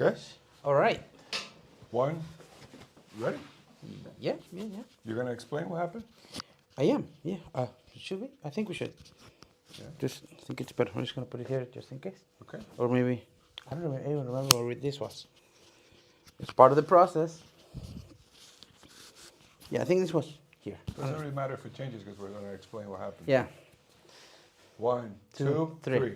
Okay. All right. One. Ready? Yeah. You're gonna explain what happened? I am. Yeah. Should we? I think we should. Yeah. Just think it's better. I'm just gonna put it here just in case. Okay. Or maybe I don't even remember where this was. It's part of the process. Yeah, I think this was here. Doesn't really matter if it changes because we're gonna explain what happened. Yeah. One, Two, two, three. three.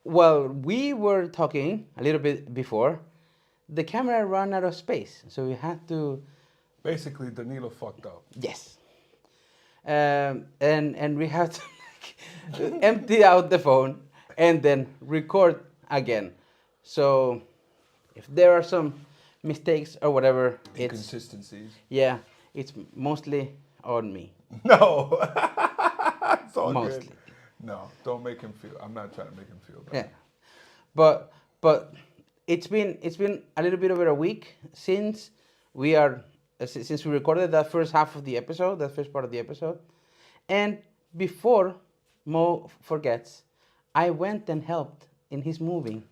Well, we were talking a little bit before. The camera ran out of space, so we had to. Basically, Danilo fucked up. Yes. And we have to empty out the phone and then record again. So if there are some mistakes or whatever, Inconsistencies. it's mostly on me. No. It's all Mostly. good. No, don't make him feel. I'm not trying to make him feel bad. Yeah. But it's been a little bit over a week since we recorded that first half of the episode, that first part of the episode. And before Mo forgets, I went and helped in his moving.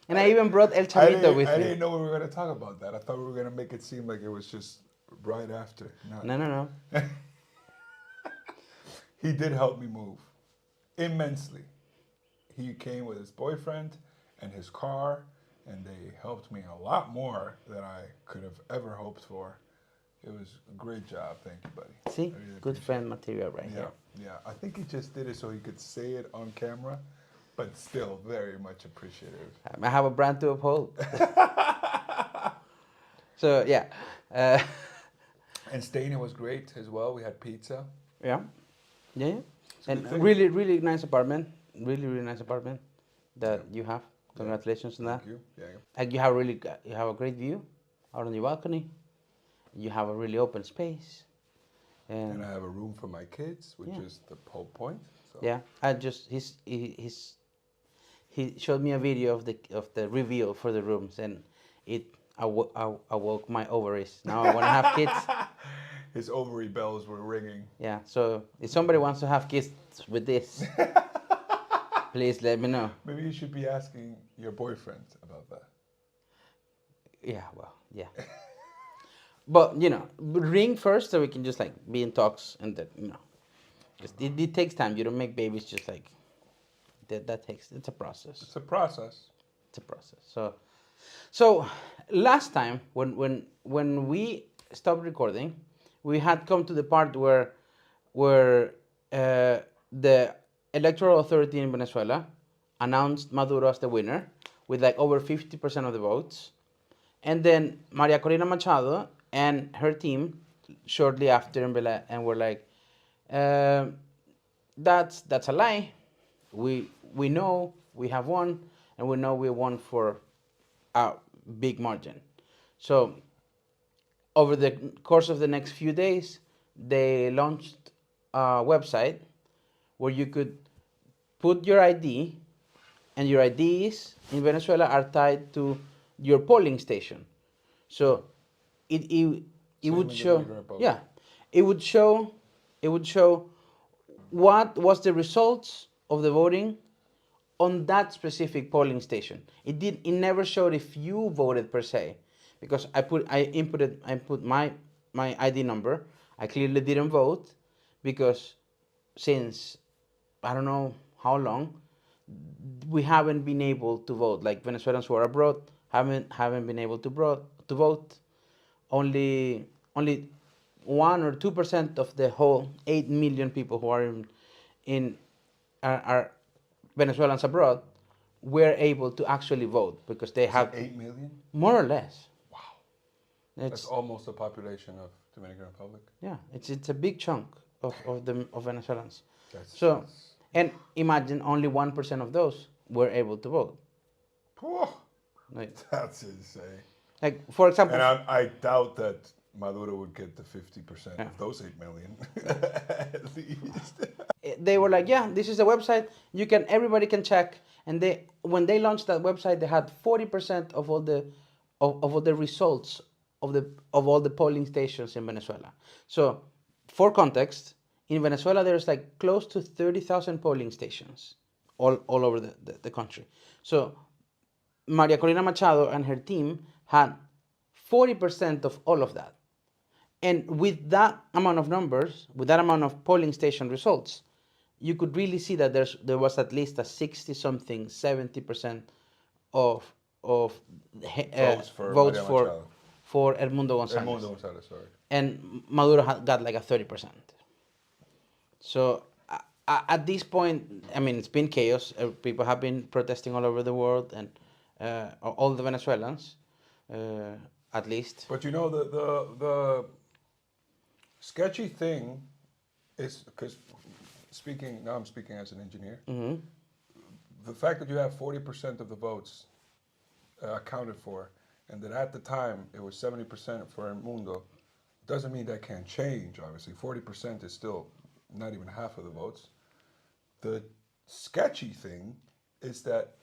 And I even brought El Chavito with me. I didn't know we were going to talk about that. I thought we were going to make it seem like it was just right after. No. He did help me move immensely. He came with his boyfriend and his car, and they helped me a lot more than I could have ever hoped for. It was a great job. Thank you, buddy. See, really good friend material right here. Yeah. I think he just did it so he could say it on camera, but still very much appreciative. I have a brand to uphold. So, yeah. And staying was great as well. We had pizza. Yeah. And good thing. really, really nice apartment. Really, really nice apartment that you have. Congratulations on that. Thank you. Yeah. And you have a great view out on the balcony. You have a really open space. And I have a room for my kids, which is the whole point. So. Yeah, he showed me a video of the reveal for the rooms, and it awoke my ovaries. Now I want to have kids. His ovary bells were ringing. Yeah, so if somebody wants to have kids with this, please let me know. Maybe you should be asking your boyfriend about that. Yeah, well, yeah. But, ring first so we can just, be in talks and then, it takes time. You don't make babies just like, it's a process. It's a process. It's a process. So last time, when we stopped recording, we had come to the part where the electoral authority in Venezuela announced Maduro as the winner with over 50% of the votes. And then Maria Corina Machado and her team shortly after and were like, that's a lie. We know we have won, and we know we won for a big margin. So over the course of the next few days, they launched a website where you could put your ID, and your IDs in Venezuela are tied to your polling station. So it would show, it would show what was the results of the voting on that specific polling station. It never showed if you voted per se, because I put my ID number. I clearly didn't vote because since I don't know how long we haven't been able to vote. Like Venezuelans who are abroad haven't been able to vote. Only 1 or 2% of the whole 8 million people who are are Venezuelans abroad were able to actually vote because they have 8 million? More or less. Wow. That's almost the population of Dominican Republic. Yeah, it's a big chunk of Venezuelans. That's and imagine only 1% of those were able to vote. Oh, that's insane. Like, for example... And I doubt that Maduro would get the 50% Yeah. of those 8 million at least. They were like, yeah, this is a website you can everybody can check. And they when they launched that website, they had 40% of all the of all the results of all the polling stations in Venezuela. So for context, in Venezuela there's like close to 30,000 polling stations all over the country. So Maria Corina Machado and her team had 40% of all of that. And with that amount of numbers, with that amount of polling station results, you could really see that there was at least a 60 something, 70% of Votes for votes Maria Machado. for El Mundo El González. Mundo González, sorry. And Maduro got like a 30%. So at this point, I mean, it's been chaos. People have been protesting all over the world, and all the Venezuelans, at least. But you know, the sketchy thing is, because now I'm speaking as an engineer, the fact that you have 40% of the votes accounted for, and that at the time it was 70% for El Mundo, doesn't mean that can't change, obviously. 40% is still not even half of the votes. The sketchy thing is that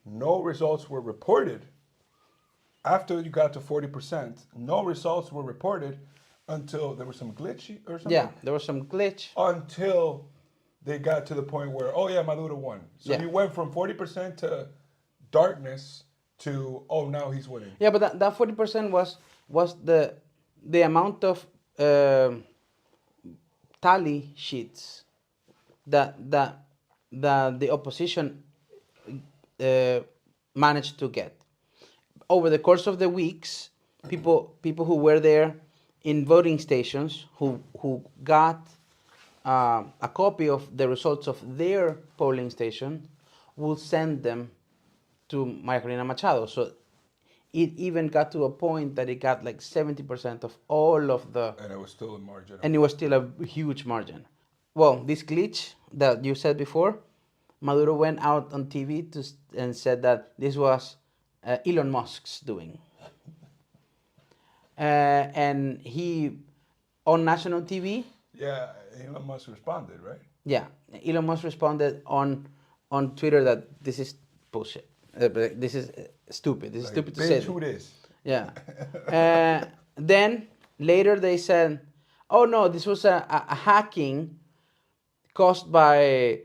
no results were reported after you got to 40%. No results were reported until there was some glitch or something. Yeah, there was some glitch. Until they got to the point where, oh yeah, Maduro won. So Yeah. you went from 40% to darkness to, oh, now he's winning. Yeah, but that 40% was the amount of tally sheets that the opposition managed to get over the course of the weeks. People who were there in voting stations who got a copy of the results of their polling station will send them to Maria Corina Machado. So it even got to a point that it got like 70% of all of the... And it was still a margin. And it was still a huge margin. Well, this glitch that you said before, Maduro went out on TV and said that this was Elon Musk's doing. And he, on national TV... Yeah, Elon Musk responded, right? Yeah, Elon Musk responded on Twitter that this is bullshit. This is stupid. This is stupid to say. Bitch, who this? Yeah. Then later they said, "Oh no, this was a hacking caused by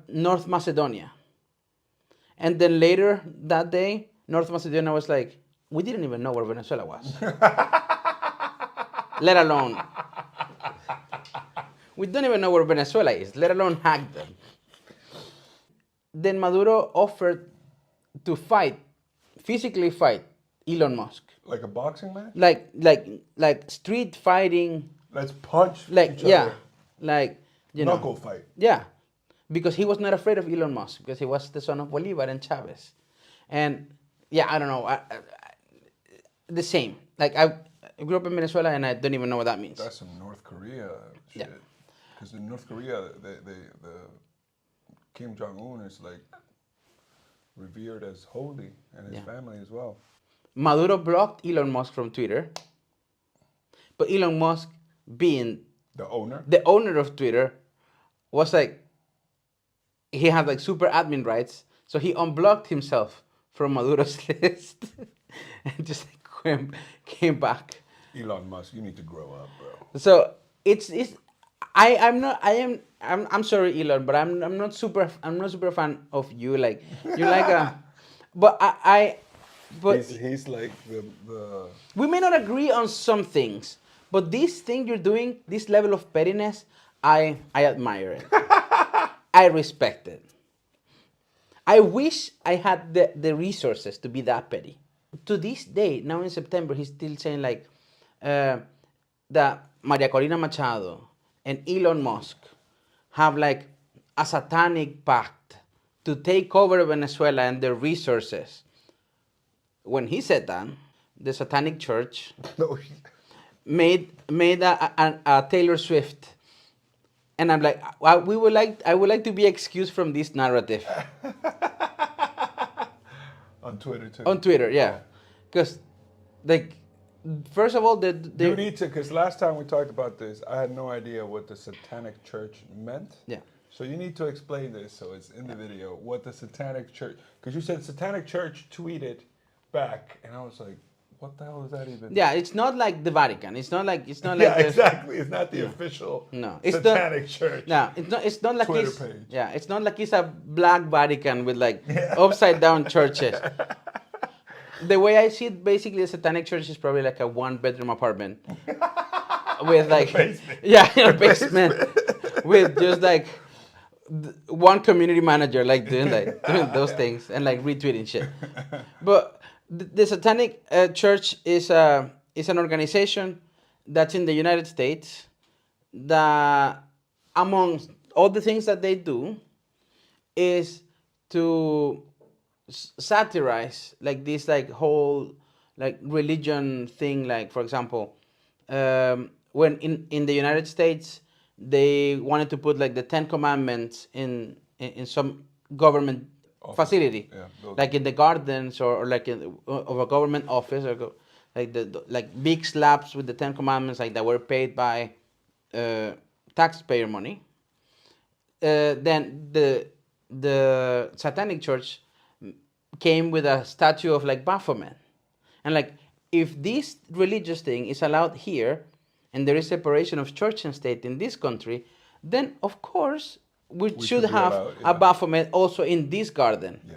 North Macedonia." And then later that day, North Macedonia was like, "We didn't even know where Venezuela was, let alone we don't even know where Venezuela is, let alone hack them." Then Maduro offered to physically fight Elon Musk. Like a boxing match? Like street fighting. Let's punch Like, each yeah. other. Like, you know. Knuckle fight. Yeah. Because he was not afraid of Elon Musk, because he was the son of Bolivar and Chavez. And yeah, I don't know. The same. Like, I grew up in Venezuela and I don't even know what that means. That's some North Korea shit. Yeah. Because in North Korea, the Kim Jong-un is like revered as holy, and his family as well. Maduro blocked Elon Musk from Twitter. But Elon Musk, being The owner? the owner of Twitter, was like, he had like super admin rights. So he unblocked himself from Maduro's list and just came back. Elon Musk, you need to grow up, bro. So I'm sorry, Elon, but I'm not super fan of you. Like, you're like a, but He's like the we may not agree on some things, but this thing you're doing, this level of pettiness, I admire it. I respect it. I wish I had the resources to be that petty. To this day, now in September, he's still saying like that Maria Corina Machado and Elon Musk have like a satanic pact to take over Venezuela and their resources. When he said that, the Satanic Church no. made a Taylor Swift, and I'm like, I would like to be excused from this narrative. On Twitter too. On Twitter, yeah, because like First of all, You need to, because last time we talked about this, I had no idea what the Satanic Church meant. yeah. So you need to explain this so it's in the video what the Satanic Church, because you said Satanic Church tweeted back, and I was like, what the hell is that even? Yeah, it's not like the Vatican. It's not like Yeah, exactly. It's not the official no. It's Satanic Church. No, it's not like Twitter it's page. yeah. It's not like it's a black Vatican with like Yeah. upside down churches. The way I see it, basically, a Satanic Church is probably like a 1-bedroom apartment with like basement. yeah, in a basement with just like one community manager like doing those things and like retweeting shit. But the Satanic Church is an organization that's in the United States that, among all the things that they do, is to satirize like this like whole like religion thing. Like, for example, when in the United States they wanted to put like the 10 Commandments in some government facility, like in the gardens or like of a government office, or like like big slabs with the 10 Commandments like that were paid by taxpayer money. Then the Satanic Church came with a statue of like Baphomet, and like, if this religious thing is allowed here, and there is separation of church and state in this country, then of course we should have allowed, a Baphomet also in this garden. Yeah.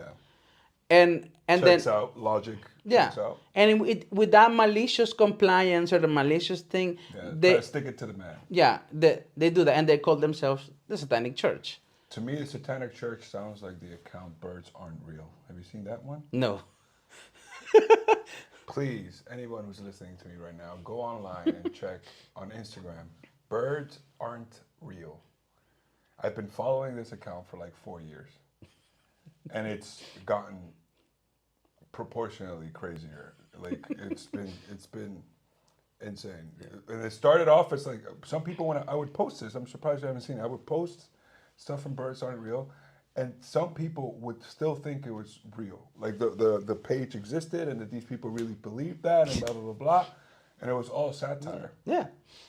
And checks then out logic. Yeah. Checks out. And with that malicious compliance or the malicious thing, they stick it to the man. Yeah, they do that, and they call themselves the Satanic Church. To me, the Satanic Church sounds like the account "Birds Aren't Real." Have you seen that one? No. Please, anyone who's listening to me right now, go online and check on Instagram. Birds Aren't Real. I've been following this account for like 4 years, and it's gotten proportionally crazier. Like it's been insane. And it started off as like, some people, when I would post this, I'm surprised you haven't seen it. I would post stuff from Birds Aren't Real, and some people would still think it was real. Like the page existed, and that these people really believed that, and blah blah blah blah, and it was all satire. Yeah,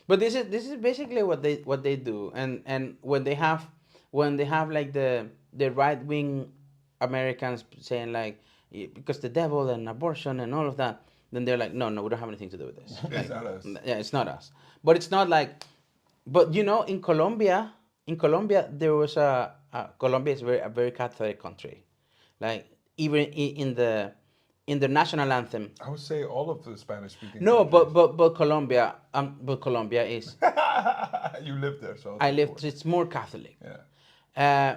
but this is basically what they do, and when they have like the right wing Americans saying like, because the devil and abortion and all of that, then they're like, no, we don't have anything to do with this. Like, it's not us. Yeah, it's not us. But it's not like, but you know, in Colombia there was Colombia is a very Catholic country. Like, even in the national anthem. I would say all of the Spanish speaking. No, but Colombia is. You lived there, so. I lived. It's more Catholic. Yeah.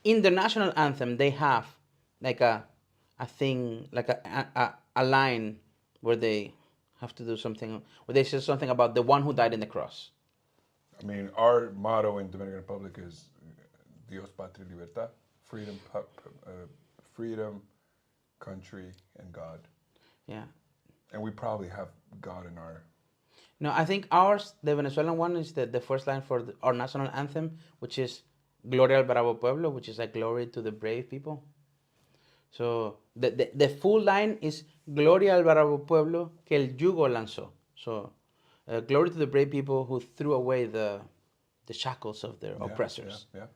In the national anthem, they have like a thing, like a line where they have to do something, where they say something about the one who died in the cross. I mean, our motto in Dominican Republic is Dios, Patria, Libertad, freedom, country, and God. Yeah. And we probably have God in our... No, I think ours, the Venezuelan one, is the first line for our national anthem, which is Gloria al Bravo Pueblo, which is like glory to the brave people. So the full line is Gloria al Bravo Pueblo que el yugo lanzó. So glory to the brave people who threw away the shackles of their oppressors. Yeah.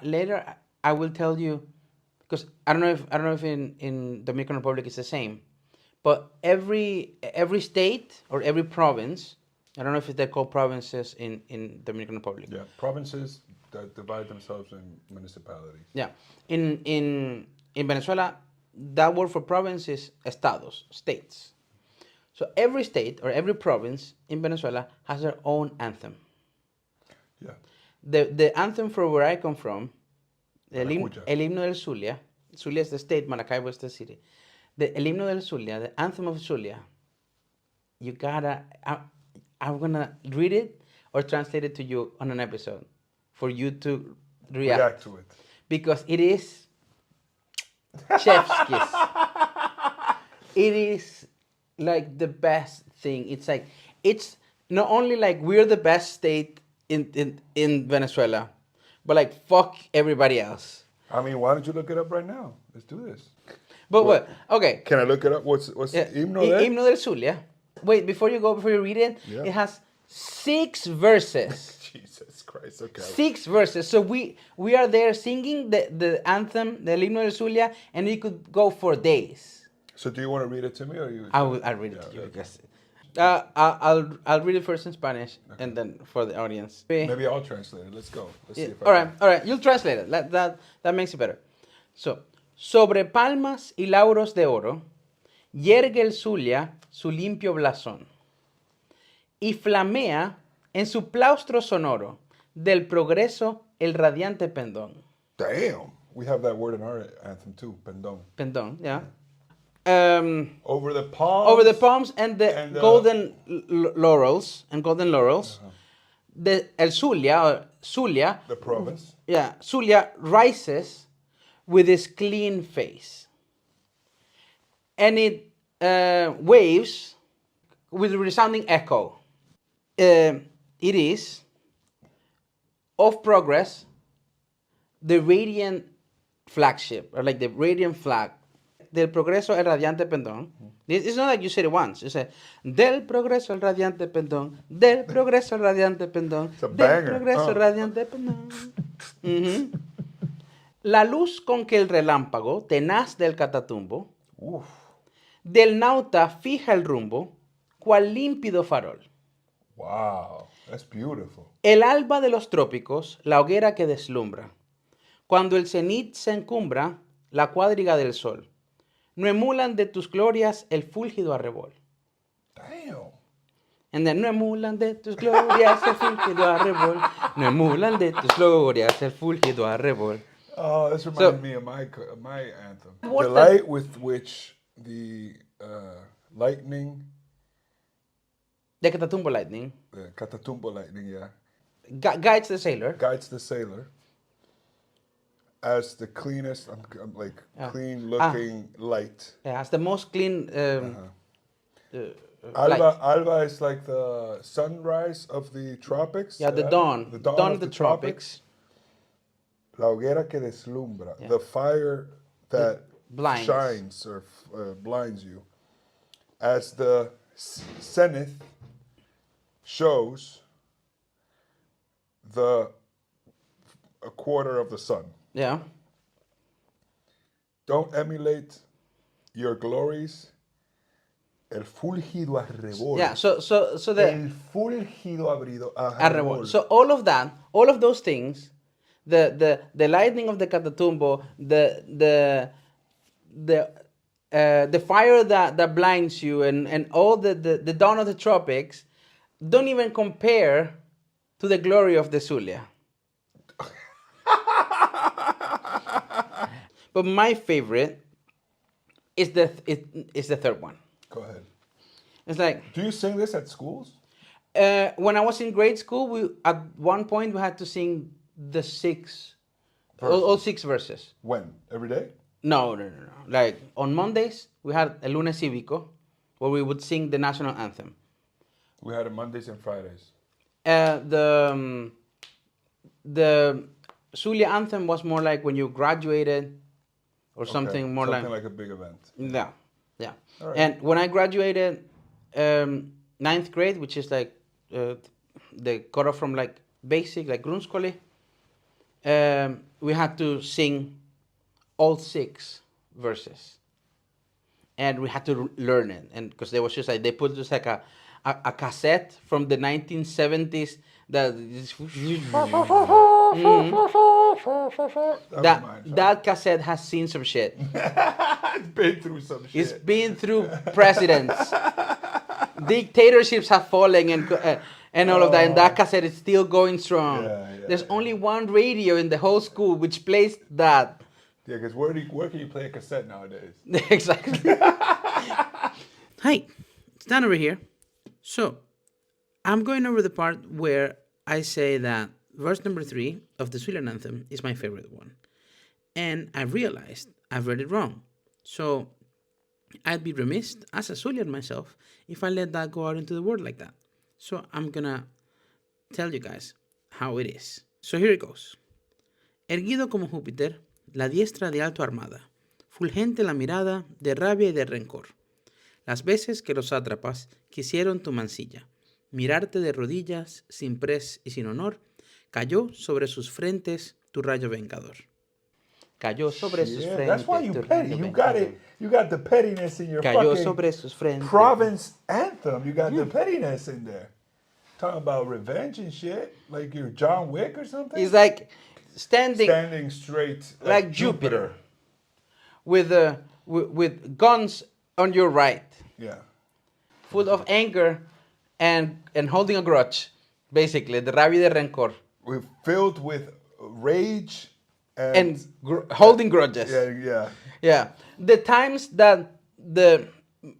Later, I will tell you, because I don't know if in Dominican Republic it's the same, but every state or every province, I don't know if they're called provinces in Dominican Republic. Yeah, provinces that divide themselves in municipalities. Yeah, in Venezuela, that word for province is estados, states. So every state or every province in Venezuela has their own anthem. Yeah. The anthem for where I come from, el himno del Zulia. Zulia is the state, Maracaibo is the city. El himno del Zulia, the anthem of Zulia, you gotta, I'm gonna read it or translate it to you on an episode for you to react to it. Because it is chef's kiss. It is like the best thing. It's like, it's not only like we're the best state in Venezuela, but like fuck everybody else. I mean, why don't you look it up right now? Let's do this. But what? Okay. Can I look it up? What's himno del? Himno del Zulia. Wait, before you read it, Yeah. it has 6 verses. Jesus Christ. Okay. 6 verses. So we are there singing the anthem, the himno del Zulia, and we could go for days. So do you want to read it to me or you? I'll read it to you okay. because I'll read it first in Spanish and then for the audience. Maybe I'll translate it. Let's go. Let's see if I All can. right. You'll translate it. That makes it better. So, sobre palmas y lauros de oro, yergue el Zulia su limpio blasón y flamea en su claustro sonoro del progreso el radiante pendón. Damn. We have that word in our anthem too. Pendón. Pendón, yeah. Over the palms. And the golden laurels el Zulia, The province. yeah, Zulia rises with his clean face, and it waves with a resounding echo. It is of progress, the radiant flagship, or like the radiant flag. Del progreso el radiante pendón. It's not like you said it once. You say, del progreso el radiante pendón, del progreso el radiante pendón, It's a del banger. progreso el radiante pendón. Mhm. La luz con que el relámpago, tenaz del catatumbo, Oof. del nauta fija el rumbo, cual límpido farol. Wow. That's beautiful. El alba de los trópicos, la hoguera que deslumbra. Cuando el cenit se encumbra, la cuadriga del sol. No emulan de tus glorias el fúlgido arrebol. Damn. And then, no emulan de tus glorias el fúlgido arrebol. No emulan de tus glorias el fúlgido arrebol. Oh, this reminds me of my anthem. What's The light with which the lightning, The Catatumbo lightning the Catatumbo lightning, yeah, guides the sailor. guides the sailor as the cleanest, like clean-looking light. Yeah, it's the most clean. Alba is like the sunrise of the tropics. Yeah, the dawn. The dawn of the tropics. La hoguera que deslumbra, the fire that Blinds. shines or blinds you. As the zenith shows a quarter of the sun. Yeah. Don't emulate your glories. El fúlgido arrebol. Yeah. So the El fúlgido arrebol. arrebol. So all of that, all of those things, the lightning of the Catatumbo, the fire that blinds you, and all the dawn of the tropics, don't even compare to the glory of the Zulia. But my favorite is the third one. Go ahead. It's like, Do you sing this at schools? when I was in grade school, we at one point we had to sing the all 6 verses. When? Every day? No. Like on Mondays, we had el lunes cívico, where we would sing the national anthem. We had it Mondays and Fridays. The Zulia anthem was more like when you graduated, or something more something like a big event. Yeah. All right. And when I graduated 9th grade, which is like the cutoff from like basic, like grundskole, we had to sing all 6 verses, and we had to learn it. And because there was just like they put just like a cassette from the 1970s that cassette has seen some shit. It's been through some shit. It's been through presidents. Dictatorships have fallen and all of that. And that cassette is still going strong. There's only one radio in the whole school which plays that. Yeah, because where can you play a cassette nowadays? Exactly. Hi, it's Dan over here. So, I'm going over the part where I say that verse number 3 of the Zulian anthem is my favorite one. And I realized I've read it wrong. So, I'd be remiss as a Zulian myself if I let that go out into the world like that. So, I'm gonna tell you guys how it is. So, here it goes. Erguido como Júpiter, la diestra de alto armada, fulgente la mirada de rabia y de rencor. las veces que los sátrapas quisieron tu mancilla, mirarte de rodillas, sin pres y sin honor, cayó sobre sus frentes tu rayo vengador. Cayó sobre sus Yeah, that's why frentes you tu petty. rayo You got vengador. it. You got the pettiness in your Cayó fucking sobre sus frentes. province anthem. You got the pettiness in there. Talking about revenge and shit, like you're John Wick or something. He's like standing standing straight like Jupiter, with guns on your right, Yeah. full of anger and holding a grudge, basically, the rabia de rencor, We're filled with rage and holding grudges. yeah, yeah. Yeah. The times that the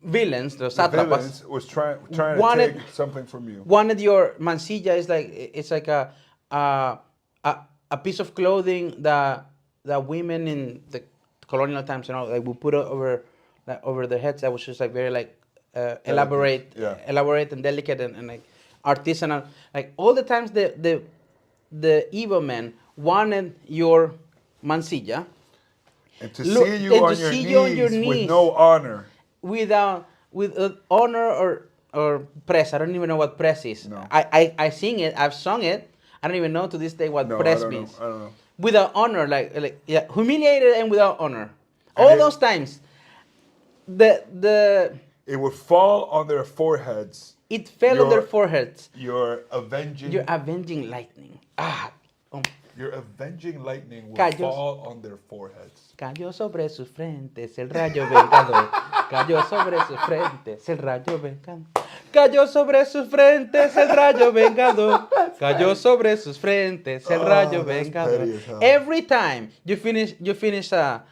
villains, the The sátrapas, villains was trying to wanted- take something from you. wanted your mancilla is like it's like a a piece of clothing that women in the colonial times, you know, like would put over over their heads. That was just like very like elaborate, yeah. elaborate and delicate and like artisanal. Like all the times the evil men wanted your mancilla And to Look- see you and on to your, see knees you on your with knees. no honor. with honor or press. I don't even know what press is. No. I sing it. I've sung it. I don't even know to this day what No, press I don't means. know. I don't know. Without honor, like yeah, humiliated and without honor. And All it- those times, the It would fall on their foreheads. it fell on their Your- foreheads. Your avenging. You're avenging lightning. Your avenging lightning will Cayó- fall on their foreheads. Cayó sobre sus frentes el rayo vengador. Cayó sobre sus frentes el rayo vengador. Cayó sobre sus frentes el rayo vengador. Cayó sobre sus frentes el rayo that's vengador. petty as hell. Every time you finish a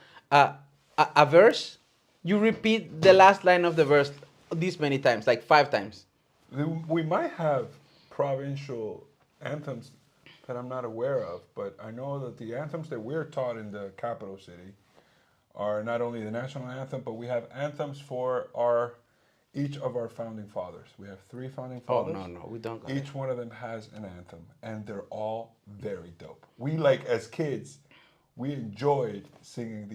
verse, you repeat the last line of the verse this many times, like 5 times. We might have provincial anthems that I'm not aware of, but I know that the anthems that we're taught in the capital city are not only the national anthem, but we have anthems for each of our founding fathers. We have 3 founding Oh fathers. no, we don't got Each one of them has an anthem, and they're all very dope. We like as kids, we enjoyed singing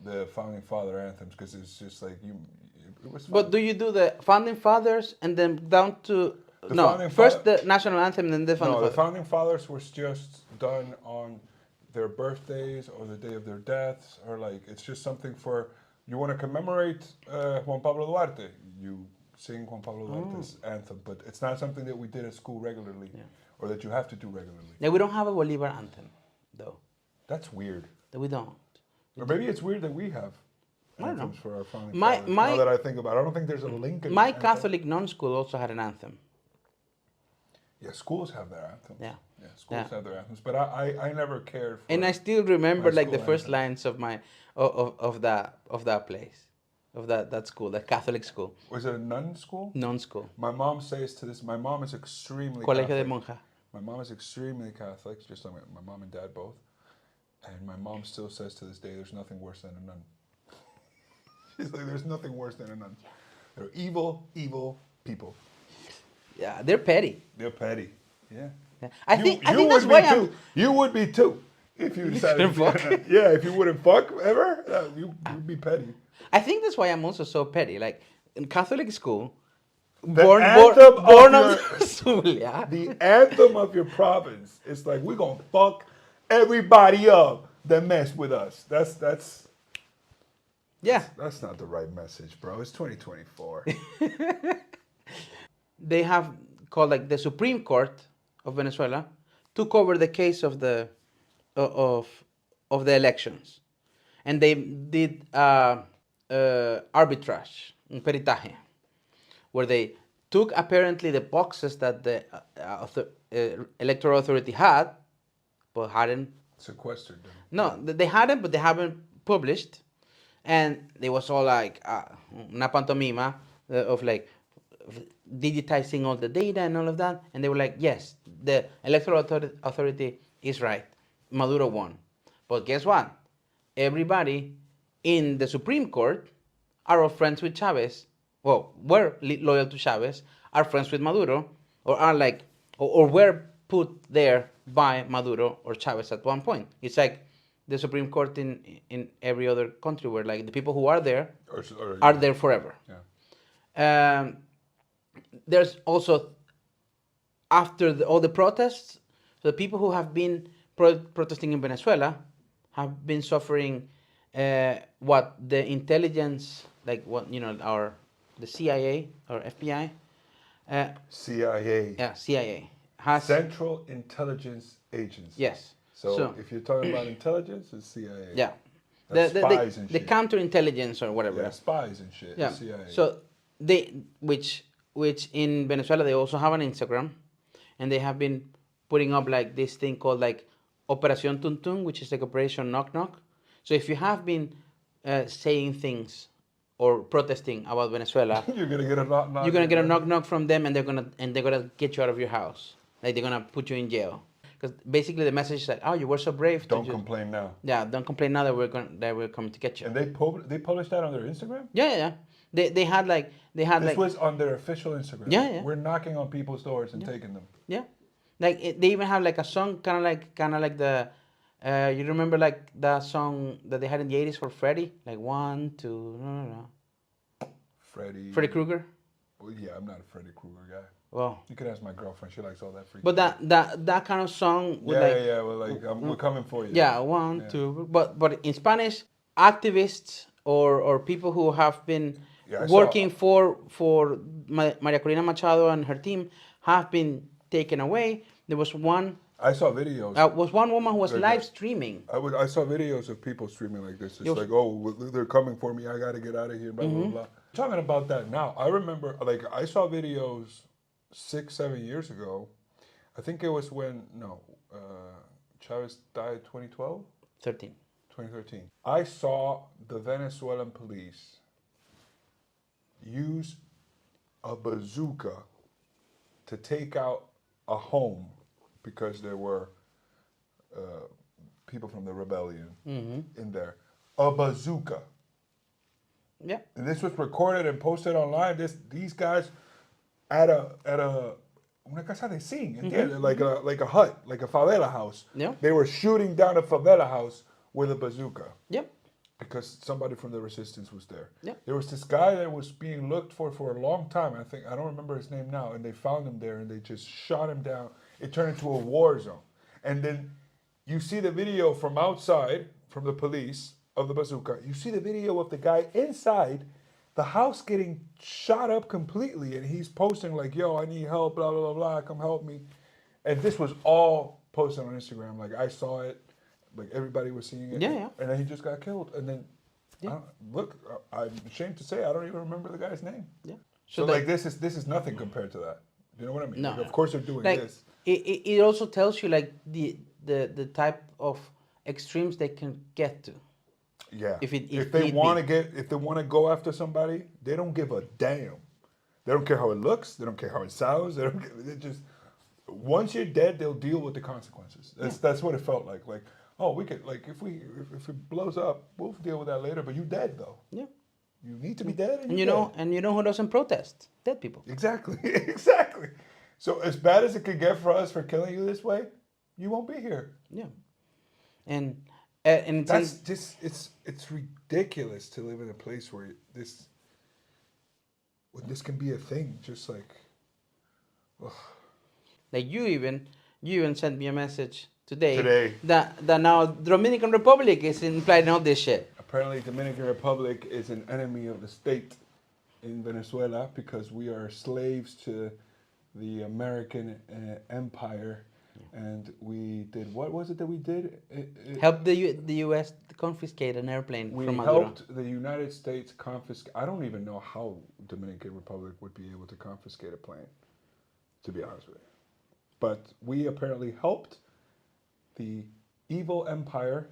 the founding father anthems because it's just like it was fun. But do you do the founding fathers and then down to The no founding first father- the national anthem and then the founding No, the fathers? founding fathers was just done on their birthdays or the day of their deaths, or like it's just something for you want to commemorate Juan Pablo Duarte. You sing Juan Pablo Duarte's anthem, but it's not something that we did at school regularly, or that you have to do regularly. Yeah, we don't have a Bolivar anthem, though. That's weird. That we don't. Or maybe it's weird that we have I don't know. anthems for our founding My- fathers. my- Now that I think about it, I don't think there's a Lincoln. My anthem. Catholic non-school also had an anthem. Yeah, schools have their anthems. Yeah. Schools Yeah. have their anthems, but I never cared for. And I still remember my like the school first anthem. lines of my of that place, of that school, that Catholic school, Was it a nun school? non-school, My mom says to this. My mom is extremely Colegio de Catholic. Monja. My mom is extremely Catholic, just like my mom and dad both. And my mom still says to this day, there's nothing worse than a nun. She's like, there's nothing worse than a nun. They're evil, evil people. Yeah, they're petty. They're petty. Yeah. Yeah. I think you that's would why be I'm. too. You would be too. If you decided to be a fuck? nun. Yeah, if you wouldn't fuck ever, you'd be petty. I think that's why I'm also so petty. Like in Catholic school, The born anthem of born on your- Zulia. The anthem of your province is like, we're going to fuck everybody up that mess with us. That's Yeah, That's not the right message, bro. It's 2024. they have called like the Supreme Court of Venezuela took over the case of the elections, and they did arbitrage, un peritaje, where they took apparently the boxes that the electoral authority had, but hadn't. Sequestered them. No, they hadn't, but they haven't published, and it was all like una pantomima of like digitizing all the data and all of that, and they were like, yes, the electoral authority is right, Maduro won, but guess what? Everybody in the Supreme Court are all friends with Chavez. Well, were loyal to Chavez, are friends with Maduro, or are like, or were put there by Maduro or Chavez at one point. It's like the Supreme Court in every other country where like the people who are there Or are there forever. Yeah. Um, there's also after all the protests, the people who have been protesting in Venezuela have been suffering what the intelligence, like what our the CIA or FBI, uh, CIA, yeah, CIA has. Central Intelligence Agency. Yes. So So if you're talking about intelligence, it's CIA. yeah, That's spies and the shit. counterintelligence or whatever. Yeah, spies and shit. Yeah. It's CIA. So they which in Venezuela they also have an Instagram, and they have been putting up like this thing called like Operación Tuntun, which is like Operation Knock Knock. So if you have been saying things or protesting about Venezuela, You're gonna get a knock knock. you're gonna get a knock knock from them, and they're gonna get you out of your house. Like they're gonna put you in jail. Because basically the message is like, oh, you were so brave. Don't complain now. Yeah, don't complain now that we're coming to get you. And they published that on their Instagram. Yeah. They had like This was on their official Instagram. Yeah. We're knocking on people's doors and taking them. Yeah, like they even have like a song kind of like the you remember like that song that they had in the 80s for Freddie, like 1 2 no. Freddy Krueger. Well, yeah, I'm not a Freddy Krueger guy. Well, You can ask my girlfriend; she likes all that freaky. but that kind of song with Well, like we're coming for you. yeah, 1 2, but in Spanish, activists or people who have been working for Maria Corina Machado and her team have been taken away. There was one. I saw videos. Was one woman who was live streaming. I saw videos of people streaming like this. It's like, oh, they're coming for me. I got to get out of here. Blah blah blah. Talking about that now, I remember like I saw videos 6-7 years ago. I think it was when Chavez died 2012? 2013. I saw the Venezuelan police use a bazooka to take out a home because there were people from the rebellion in there. A bazooka. Yeah. And this was recorded and posted online. These guys at a una casa de zinc, like a hut, like a favela house. Yeah. They were shooting down a favela house with a bazooka. Yep. Because somebody from the resistance was there. Yep. There was this guy that was being looked for a long time. I don't remember his name now, and they found him there and they just shot him down. It turned into a war zone. And then you see the video from outside, from the police of the bazooka. You see the video of the guy inside the house getting shot up completely, and he's posting like, yo, I need help, blah, blah, blah, blah, come help me. And this was all posted on Instagram. Like, I saw it, like, everybody was seeing it. Yeah. And then he just got killed. And then, I'm ashamed to say, I don't even remember the guy's name. Yeah. So like, this is nothing compared to that. You know what I mean? No. Like, of course they're doing Like, this. it also tells you, like, the type of extremes they can get to. Yeah. If they want to go after somebody, they don't give a damn. They don't care how it looks. They don't care how it sounds. They just once you're dead, they'll deal with the consequences. That's what it felt like. Like, oh, we could if it blows up, we'll deal with that later. But you dead though. Yeah. You need to be dead. And you know who doesn't protest? Dead people. Exactly. Exactly. So as bad as it could get for us for killing you this way, you won't be here. Yeah. And that's just it's ridiculous to live in a place where this can be a thing. Just like, ugh. Like you even sent me a message today that now the Dominican Republic is implying all this shit. Apparently, Dominican Republic is an enemy of the state in Venezuela because we are slaves to the American empire. And we did, what was it that we did? Help the U.S. confiscate an airplane we from Maduro. helped the United States confiscate. I don't even know how Dominican Republic would be able to confiscate a plane, to be honest with you. But we apparently helped the evil empire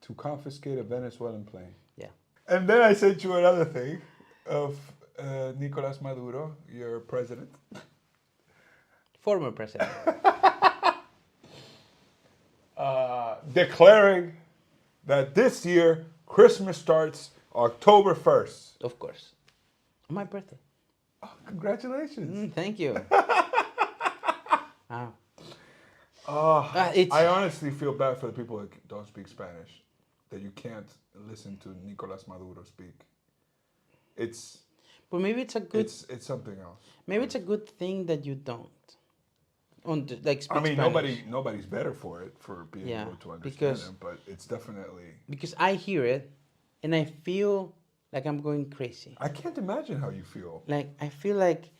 to confiscate a Venezuelan plane. Yeah. And then I sent you another thing of Nicolas Maduro, your president. Former president. Declaring that this year Christmas starts October 1st. Of course. On my birthday. Oh, congratulations. Thank you. Wow. I honestly feel bad for the people that don't speak Spanish, that you can't listen to Nicolas Maduro speak. But maybe it's a good. It's something else. Maybe it's a good thing that you don't. Like I speak mean, Spanish. nobody's better for it, for being Yeah, able to understand because him, but it's definitely. I hear it, and I feel like I'm going crazy. I can't imagine how you feel. Like I feel like,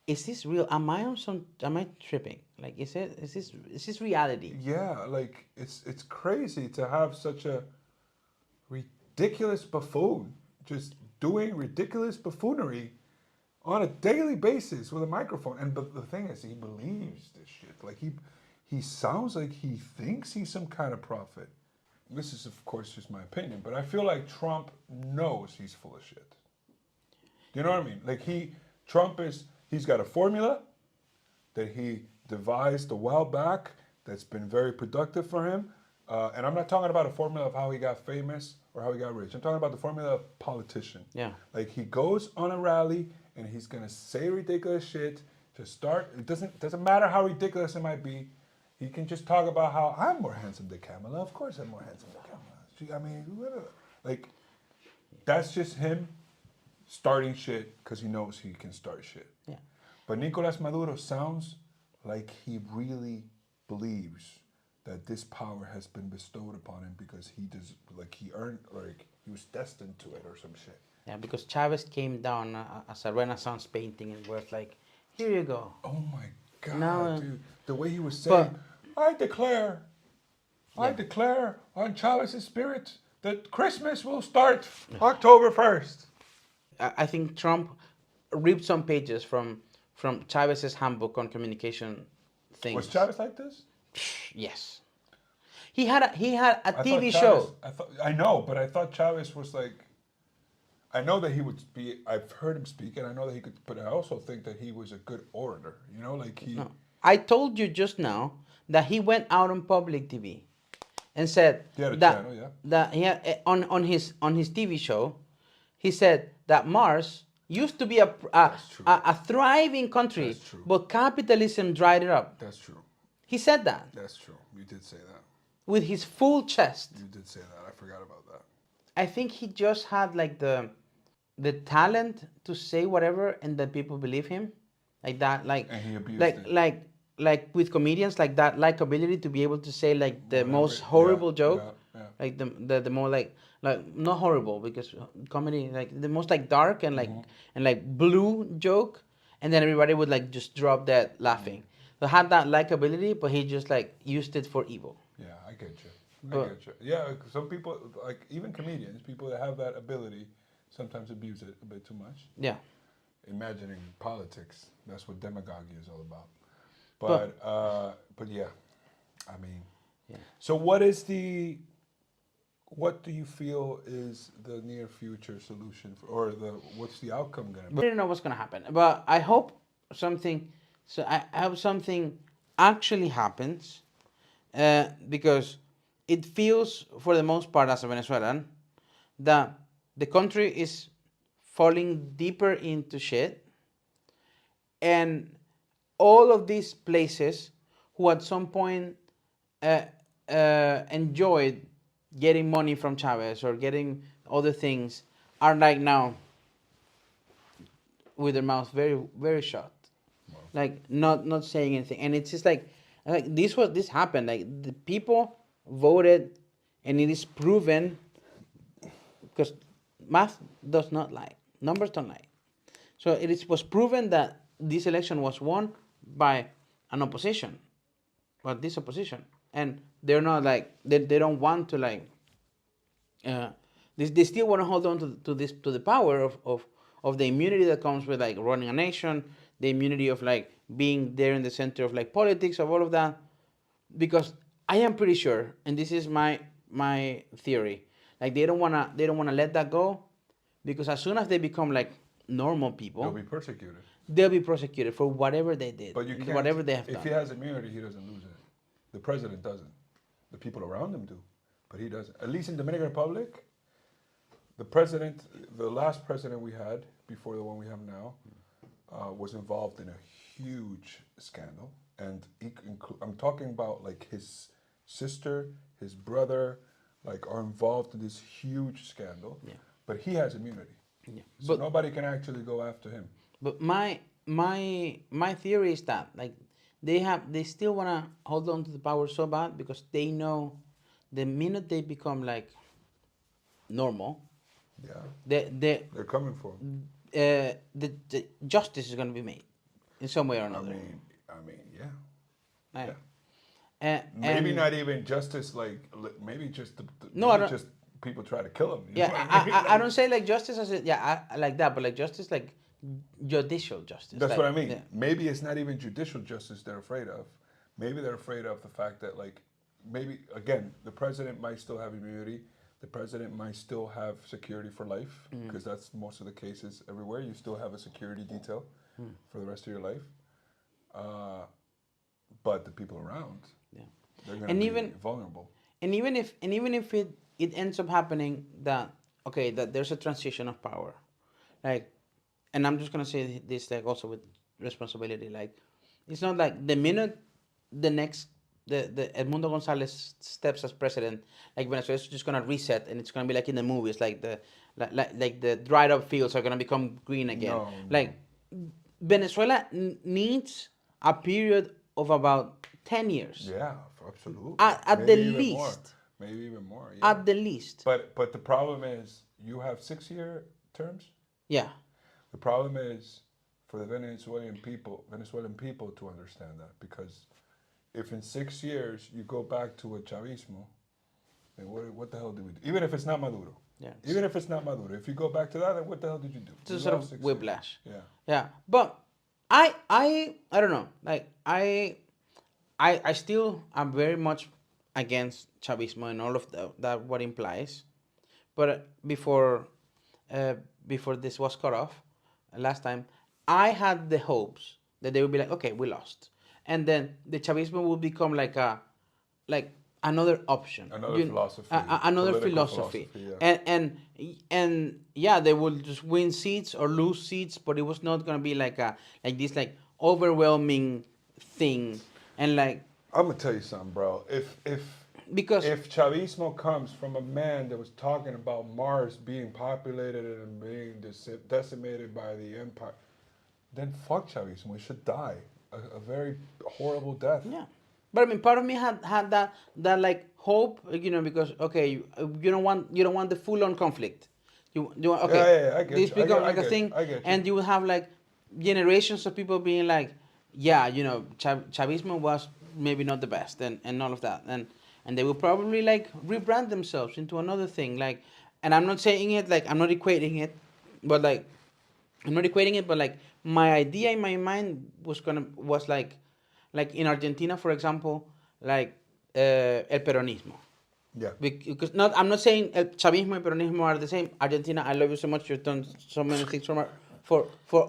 is this real? Am I on some? Am I tripping? Like, is this reality? Yeah, like it's crazy to have such a ridiculous buffoon just doing ridiculous buffoonery on a daily basis with a microphone. And but the thing is, he believes this shit. Like he sounds like he thinks he's some kind of prophet. This is of course just my opinion, but I feel like Trump knows he's full of shit. Do you know what I mean? Like he's got a formula that he devised a while back that's been very productive for him. And I'm not talking about a formula of how he got famous or how he got rich. I'm talking about the formula of politician. Yeah. Like he goes on a rally and he's gonna say ridiculous shit to start. It doesn't matter how ridiculous it might be. He can just talk about how I'm more handsome than Kamala. Of course I'm more handsome than Kamala. I mean, like that's just him starting shit because he knows he can start shit. Yeah. But Nicolas Maduro sounds like he really believes that this power has been bestowed upon him because he does, like he earned, like he was destined to it or some shit. Yeah, because Chavez came down as a Renaissance painting and was like, here you go. Oh my God, Now, dude. The way he was saying, I declare on Chavez's spirit that Christmas will start October 1st. I think Trump ripped some pages from Chavez's handbook on communication things. Was Chavez like this? Yes. He had a I TV thought show. I know, but I thought Chavez was like. I know that he would be. I've heard him speak, and I know that he could. But I also think that he was a good orator. You know, like he. No. I told you just now that he went out on public TV and said He had a that channel, yeah. that he had, on his TV show, he said that Mars used to be That's true. a thriving country, That's true. but capitalism dried it up. That's true. He said that That's true. You did say that. with his full chest. You did say that. I forgot about that. I think he just had like the talent to say whatever and that people believe him, like that, like And he abused like it. like with comedians, like that likability to be able to say like the Whatever. most horrible Yeah, joke, yeah. like the more like not horrible because comedy like the most like dark and like and like blue joke, and then everybody would like just drop that laughing. So had that likability, but he just like used it for evil. Yeah, I get you. But- I get you. Yeah, some people, like even comedians, people that have that ability, sometimes abuse it a bit too much. Yeah. Imagining politics, that's what demagoguery is all about. But yeah, I mean, Yeah. so what do you feel is the near future solution or what's the outcome gonna But be? I don't know what's gonna happen. But I hope something. So I hope something actually happens, because it feels, for the most part, as a Venezuelan, that the country is falling deeper into shit, and all of these places who at some point enjoyed getting money from Chavez or getting other things are like now with their mouth very very shut, like not saying anything. And it's just like this happened, like the people voted, and it is proven, because math does not lie, numbers don't lie. So was proven that this election was won by an opposition, but this opposition, and they're not like they don't want to like they still want to hold on to the power of the immunity that comes with like running a nation, the immunity of like being there in the center of like politics, of all of that. Because I am pretty sure, and this is my theory, like they don't wanna let that go, because as soon as they become like normal people, They'll be persecuted. they'll be prosecuted for whatever they did, But you can't. whatever they have if done. he has immunity, he doesn't lose it. The president doesn't. The people around him do, but he doesn't. At least in Dominican Republic, the last president we had before the one we have now, was involved in a huge scandal, and I'm talking about like his sister, his brother, like are involved in this huge scandal. Yeah. But he has immunity. Yeah. So nobody can actually go after him. But my theory is that like they still wanna hold on to the power so bad because they know the minute they become like normal, Yeah, the they're coming for him. the justice is gonna be made in some way or I another. mean, yeah, Right. yeah. Maybe And not even justice, like maybe just no, I maybe don't. just people try to kill him. You Yeah, know what I mean? I Like, don't say like justice as I like that, but like justice like judicial justice. that's Like what I mean. yeah, Maybe it's not even judicial justice they're afraid of. Maybe they're afraid of the fact that, like, maybe again, the president might still have immunity. The president might still have security for life because that's most of the cases everywhere. You still have a security detail for the rest of your life. Uh, but the people around, yeah. they're gonna And be even vulnerable. even if it ends up happening that okay that there's a transition of power, like, and I'm just gonna say this like also with responsibility, like it's not like the minute the next the Edmundo Gonzalez steps as president, like Venezuela is just gonna reset and it's gonna be like in the movies, like the like the dried up fields are gonna become green again. No, no. Like Venezuela needs a period of about 10 years Yeah, absolutely. at the Maybe even more. least. Maybe even more. Yeah. At the least. But the problem is you have 6 year terms. Yeah. The problem is for the Venezuelan people to understand that because if in 6 years you go back to a Chavismo, then what the hell do we do? Even if it's not Maduro. Yeah. Even if it's not Maduro, if you go back to that, then what the hell did you do? It's a You sort lost of 6 years. whiplash. Yeah. Yeah. But I don't know. Like I still am very much against Chavismo and all of that what implies. But uh, before this was cut off last time, I had the hopes that they would be like, okay, we lost, and then the Chavismo will become like another option, Another philosophy. another Political philosophy, yeah. and yeah, they will just win seats or lose seats, but it was not gonna be like this like overwhelming thing, and like I'm gonna tell you something, bro. because If Chavismo comes from a man that was talking about Mars being populated and being decimated by the empire, then fuck Chavismo. It should die a very horrible death. yeah, but I mean, part of me had that like hope, because okay, you don't want the full on conflict. You want, okay, Yeah, I get this you. becomes I like a get thing, you. I get you. and you will have like generations of people being like, yeah, Chavismo was maybe not the best, and all of that, and they will probably like rebrand themselves into another thing, like, and I'm not saying it like I'm not equating it, but like I'm not equating it, but like my idea in my mind was like in Argentina, for example, like el peronismo. Yeah. Because not I'm not saying el Chavismo and peronismo are the same. Argentina, I love you so much. You've done so many things for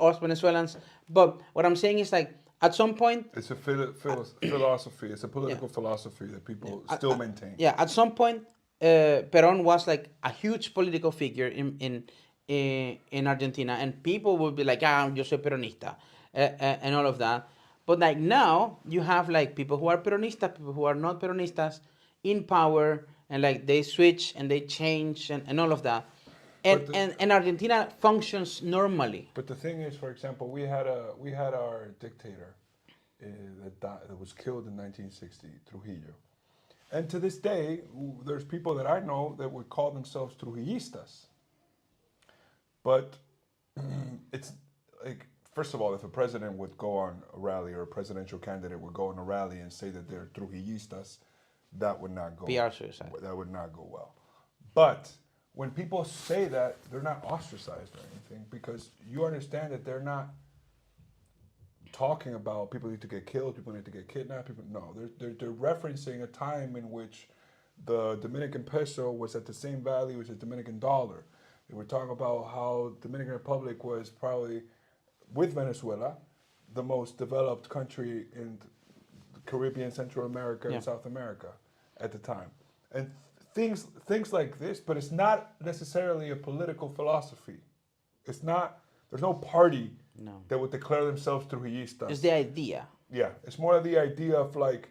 us Venezuelans. But what I'm saying is like at some point, It's a philosophy. It's a political yeah. philosophy that people Yeah. still maintain. Yeah, at some point, Perón was like a huge political figure in Argentina, and people would be like, "Ah, yo soy peronista," and all of that. But like now, you have like people who are peronistas, people who are not peronistas, in power, and like they switch and they change and all of that, and Argentina functions normally. But the thing is, for example, we had our dictator that was killed in 1960, Trujillo. And to this day, there's people that I know that would call themselves Trujillistas. But it's like, first of all, if a president would go on a rally or a presidential candidate would go on a rally and say that they're Trujillistas, that would not go. PR suicide. That would not go well. But when people say that, they're not ostracized or anything because you understand that they're not talking about people need to get killed, people need to get kidnapped. People, no, they're referencing a time in which the Dominican peso was at the same value as the Dominican dollar. They were talking about how Dominican Republic was probably, with Venezuela, the most developed country in the Caribbean, Central America, and South America at the time. And things like this, but it's not necessarily a political philosophy. It's not, there's no party that would declare themselves Trujillistas. It's the idea. Yeah, it's more of the idea of like,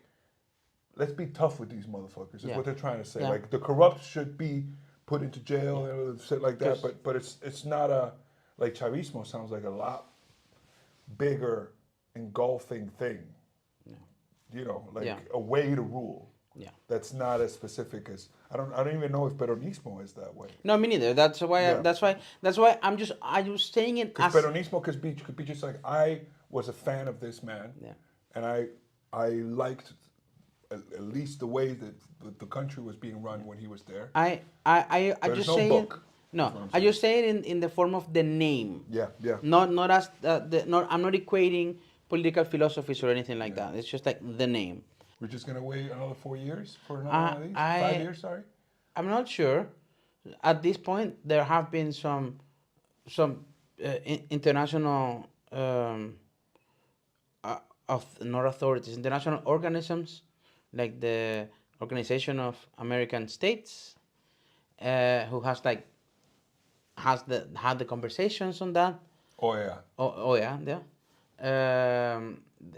let's be tough with these motherfuckers, is Yeah. what they're trying to say. Yeah. Like, the corrupt should be put into jail and shit like that. 'Cause- But it's not a like Chavismo sounds like a lot bigger engulfing thing. You know, like Yeah. a way to rule. Yeah. That's not as specific as I don't even know if Peronismo is that way. No, me neither. That's why. Yeah. That's why I'm just saying it Because as. Peronismo could be just like I was a fan of this man, Yeah. and I liked at least the way that the country was being run when he was there. I There's just no saying. book. No, That's what I'm I just say it in the form of the name. Yeah, yeah. Not as not. I'm not equating political philosophies or anything like Yeah. that. It's just like the name. We're just gonna wait another 4 years for another one of these. I 5 years, sorry. I'm not sure. At this point, there have been some international of not authorities, international organisms like the Organization of American States, who has like had the conversations on that. Oh yeah. Oh yeah, yeah.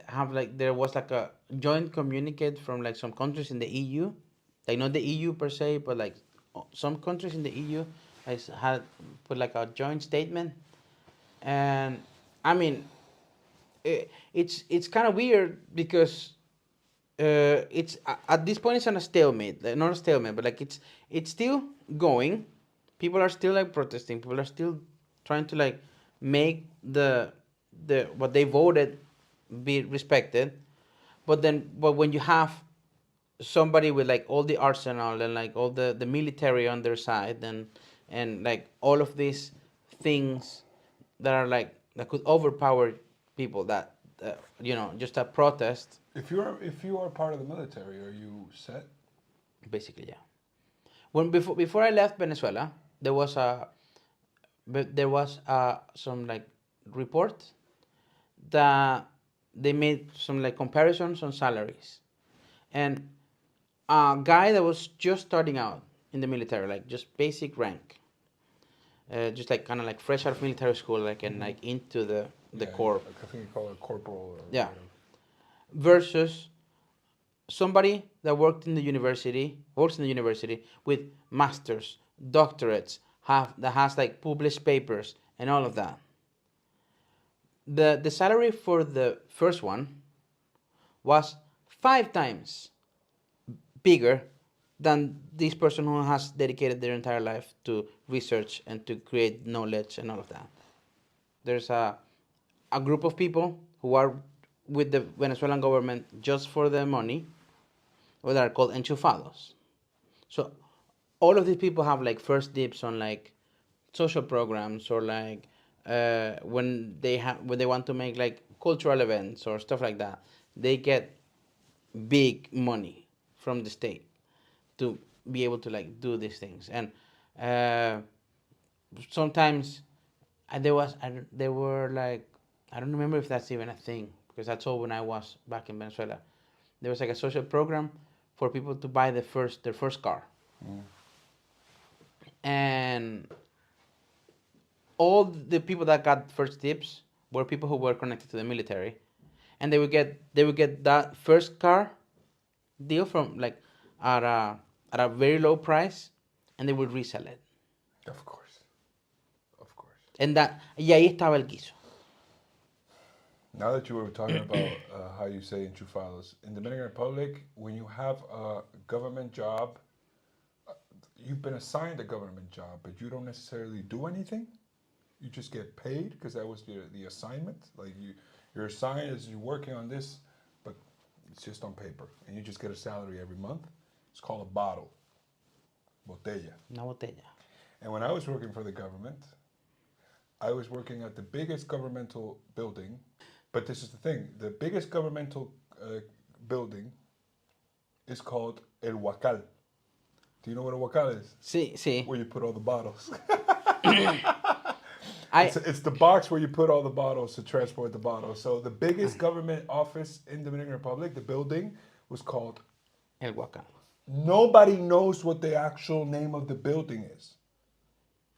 Have like there was like a joint communicate from like some countries in the EU, like not the EU per se, but like some countries in the EU has had put like a joint statement, and I mean, it's kind of weird because it's at this point it's on a stalemate, like, not a stalemate, but like it's still going. People are still like protesting. People are still trying to like make the what they voted be respected. But when you have somebody with like all the arsenal and like all the military on their side and like all of these things that are like that could overpower people that just a protest If you are part of the military, are you set? basically, yeah. When before I left Venezuela, there was some like report that they made some like comparisons on salaries, and a guy that was just starting out in the military, like just basic rank, just like kind of like fresh out of military school, like and like into the Yeah, corps, I think you call it corporal or yeah, whatever. versus somebody that works in the university with masters, doctorates, that has like published papers and all of that. The salary for the first one was 5 times bigger than this person who has dedicated their entire life to research and to create knowledge and all of that. There's a group of people who are with the Venezuelan government just for the money, what are called enchufados. So all of these people have like first dibs on like social programs or like when they want to make like cultural events or stuff like that, they get big money from the state to be able to like do these things. And uh, sometimes there were like I don't remember if that's even a thing because that's all when I was back in Venezuela. There was like a social program for people to buy their first car, and all the people that got first tips were people who were connected to the military, and they would get that first car deal from like at a very low price, and they would resell it. Of course, of course. Y ahí estaba el guiso. Now that you were talking about how you say enchufados, in Dominican Republic, when you have a government job, you've been assigned a government job, but you don't necessarily do anything. You just get paid because that was the assignment. Like you're assigned as you're working on this, but it's just on paper, and you just get a salary every month. It's called a bottle, botella. Una botella. And when I was working for the government, I was working at the biggest governmental building. But this is the thing: the biggest governmental building is called El Huacal. Do you know what a Huacal is? Sí, sí. Where you put all the bottles. I It's the box where you put all the bottles to transport the bottles. So the biggest government office in Dominican Republic, the building, was called. El Huacal. Nobody knows what the actual name of the building is.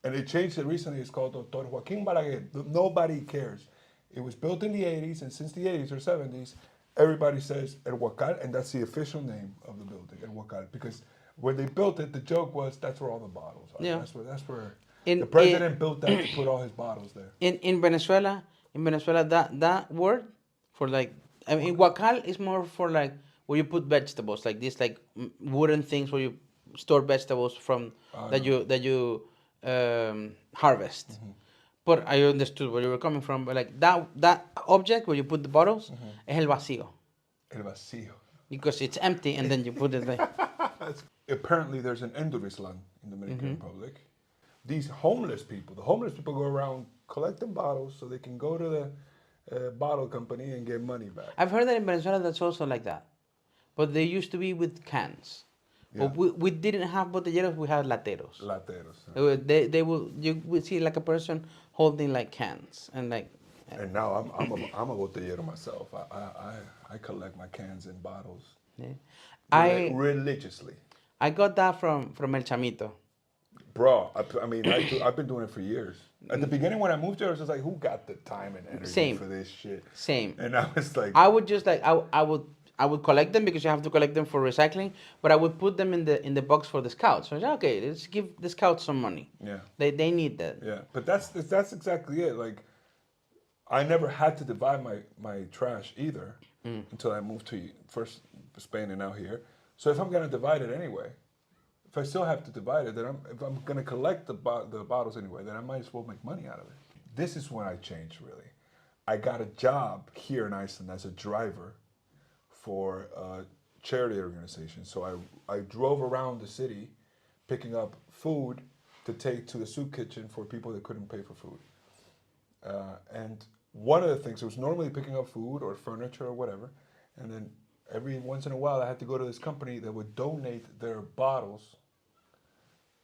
And they changed it recently. It's called Dr. Joaquin Balaguer. Nobody cares. It was built in the 80s, and since the 80s or 70s, everybody says El Huacal, and that's the official name of the building, El Huacal. Because when they built it, the joke was that's where all the bottles are. Yeah. That's where In the president built that to put all his bottles there. in Venezuela, that word for like, I mean, guacal is more for like where you put vegetables, like this, like wooden things where you store vegetables from that you harvest. But I understood where you were coming from. But like that object where you put the bottles, es el vacío, El vacío. because it's empty and then you put it there. Apparently, there's an Endorislan in the Dominican Republic. These homeless people, the homeless people go around collecting bottles so they can go to the bottle company and get money back. I've heard that in Venezuela that's also like that, but they used to be with cans. Yeah. But we didn't have botelleros, we had lateros. Lateros. They will, you would see like a person holding like cans and like. And now I'm a botellero myself. I collect my cans and bottles. Yeah. Religiously. I got that from El Chamito. Bro, I mean, I've been doing it for years. At the beginning when I moved here, I was just like, who got the time and energy for this shit? Same. And I was like, I would just like I would collect them because you have to collect them for recycling, but I would put them in the box for the scouts. So I said, okay, let's give the scouts some money. Yeah. They need that. Yeah, but that's exactly it. Like, I never had to divide my trash either until I moved to first Spain and now here. So if I'm gonna divide it anyway, if I still have to divide it, then if I'm gonna collect the bottles anyway, then I might as well make money out of it. This is when I changed really. I got a job here in Iceland as a driver for a charity organization. So I drove around the city picking up food to take to the soup kitchen for people that couldn't pay for food. And one of the things, it was normally picking up food or furniture or whatever, and then every once in a while I had to go to this company that would donate their bottles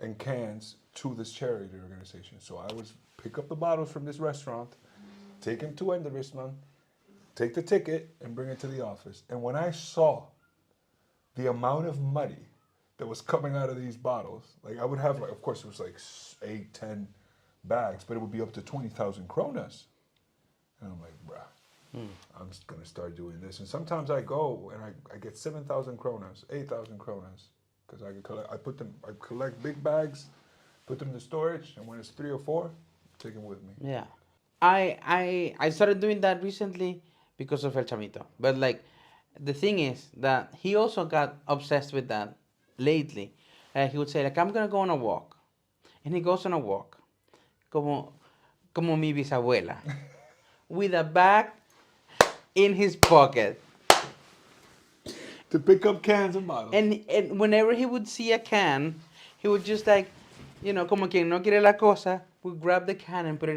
and cans to this charity organization. So I would pick up the bottles from this restaurant, take them to Endorisman, take the ticket, and bring it to the office. And when I saw the amount of money that was coming out of these bottles, like I would have, like, of course it was like 8, 10 bags, but it would be up to 20,000 kronas. And I'm like, bruh, I'm just gonna start doing this. And sometimes I go and I get 7,000 kronas, 8,000 kronas, because I collect big bags, put them in the storage, and when it's 3 or 4, take them with me. Yeah. I started doing that recently because of El Chamito. But like, the thing is that he also got obsessed with that lately. He would say like, I'm gonna go on a walk, and he goes on a walk, como mi bisabuela, with a bag in his pocket. To pick up cans and bottles. And whenever he would see a can, he would just like, como quien no quiere la cosa, would grab the can and put it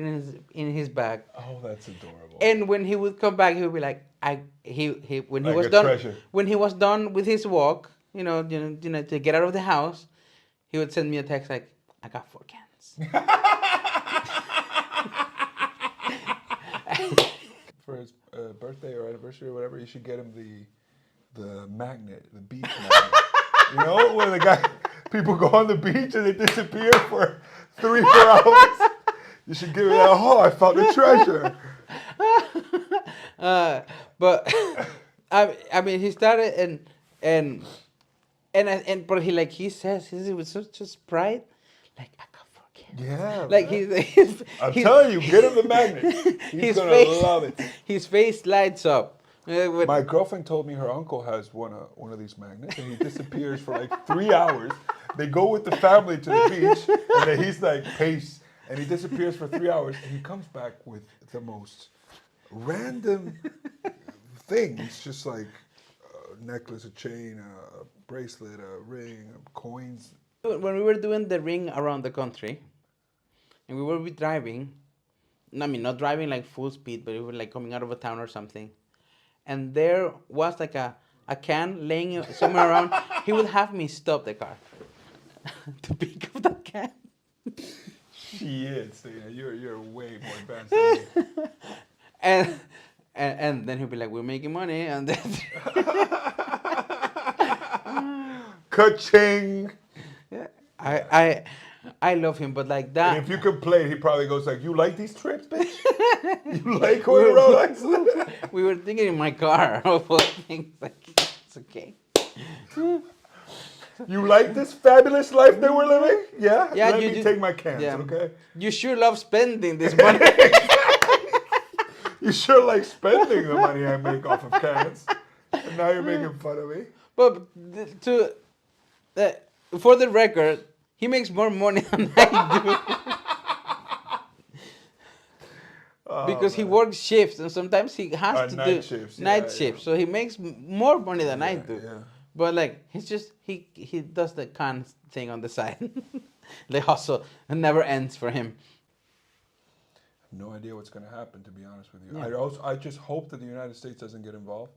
in his bag. Oh, that's adorable. And when he would come back, he would be like, when like he was a done treasure. when he was done with his walk, to get out of the house, he would send me a text like, I got 4 cans. For his birthday or anniversary or whatever, you should get him the magnet, the beach magnet. Where people go on the beach and they disappear for 3-4 hours. You should give him that. Oh, I found a treasure. But I mean, he started but he says it with such pride, like, I got 4 cans. Yeah. Like man. I'm telling you, get him the magnet. He's gonna love it. His face lights up. My girlfriend told me her uncle has one of these magnets, and he disappears for like 3 hours. They go with the family to the beach, and then he's like, peace. And he disappears for 3 hours, and he comes back with the most random things, just like a necklace, a chain, a bracelet, a ring, coins. When we were doing the ring around the country, and we were driving, I mean, not driving like full speed, but we were like coming out of a town or something, and there was like a can laying somewhere around, he would have me stop the car to pick up that can. Shit, so you're way more advanced than me. And then he'll be like, we're making money, and then Ka-ching! Yeah, I love him, but like that. And if you complain, he probably goes like, "You like these trips, bitch? You like going around Iceland?" We were thinking in my car of all things, like, it's okay. You like this fabulous life that we're living? Yeah? Yeah, Let you me do- take my cans, yeah. okay? You sure love spending this money. You sure like spending the money I make off of cans. And now you're making fun of me. But for the record, he makes more money than I do. Because he works shifts and sometimes he has to night do shifts, night yeah, shifts, so he makes more money than I do. Yeah. But like he's just he does the con thing on the side. The hustle never ends for him. No idea what's going to happen, to be honest with you. Yeah. I just hope that the United States doesn't get involved.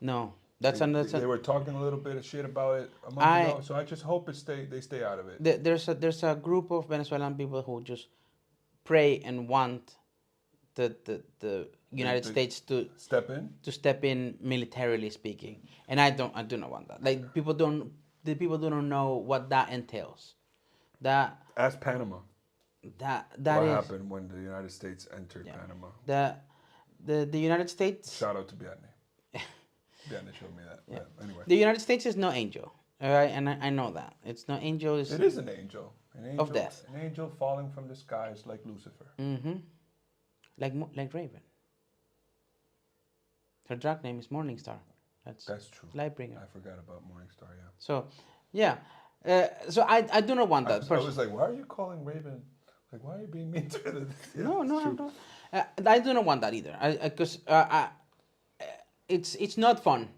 No, that's They were talking a little bit of shit about it a month ago, so I just hope they stay out of it. There's a group of Venezuelan people who just pray and want the United States to step in militarily speaking, and I do not want that. Like people do not know what that entails. Ask Panama. What Happened when the United States entered Panama. The United States. Shout out to Bianne. Bianne showed me that. Yeah. Anyway. The United States is no angel. All right, and I know that it's no angel. It is an angel. Of death. An angel falling from the skies like Lucifer. Mm-hmm. Like Raven. Her drag name is Morningstar. That's true. Lightbringer. I forgot about Morningstar. Yeah. So, yeah. So I do not want that. I was like, why are you calling Raven? Like, why are you being mean to her? Yeah, no. I do not want that either. Because it's not fun.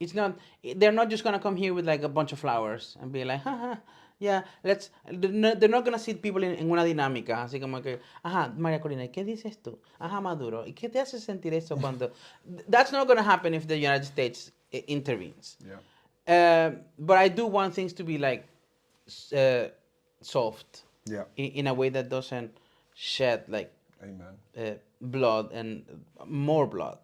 It's not. They're not just gonna come here with like a bunch of flowers and be like, haha. Yeah, let's. They're not gonna sit people en una dinámica, así como que, ajá, María Corina, ¿qué dices tú? Ajá, Maduro, ¿y qué te hace sentir eso cuando? That's not gonna happen if the United States intervenes. Yeah. But I do want things to be like soft. Yeah. In a way that doesn't shed like. Amen. Blood and more blood.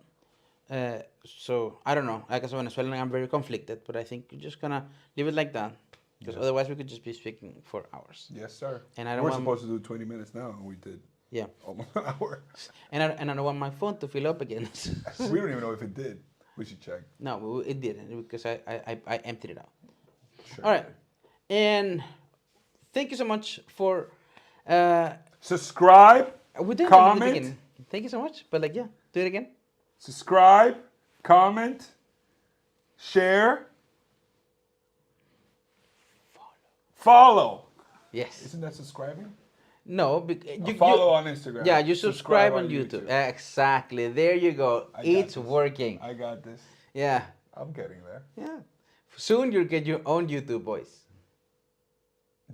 So I don't know. Like as a Venezuelan, I'm very conflicted, but I think you're just gonna leave it like that. Because otherwise we could just be speaking for hours. Yes, sir. And I don't We're want, supposed to do 20 minutes now, and we did almost an hour. And I don't want my phone to fill up again. We don't even know if it did. We should check. No, it didn't because I emptied it out. Sure. All right. And thank you so much for... subscribe, we did comment. Thank you so much. But like, yeah, do it again. Subscribe, comment, share. Follow. Yes. Isn't that subscribing? No, you follow on Instagram. Yeah, you subscribe on YouTube. Exactly. There you go. It's working. I got this. Yeah. I'm getting there. Yeah. Soon you'll get your own YouTube voice.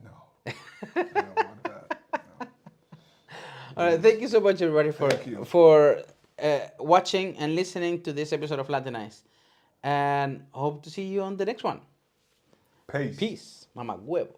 No. I don't want that. No. All right. Thank you so much, everybody, for watching and listening to this episode of Latininced. And hope to see you on the next one. Peace. Peace. Mamá huevo.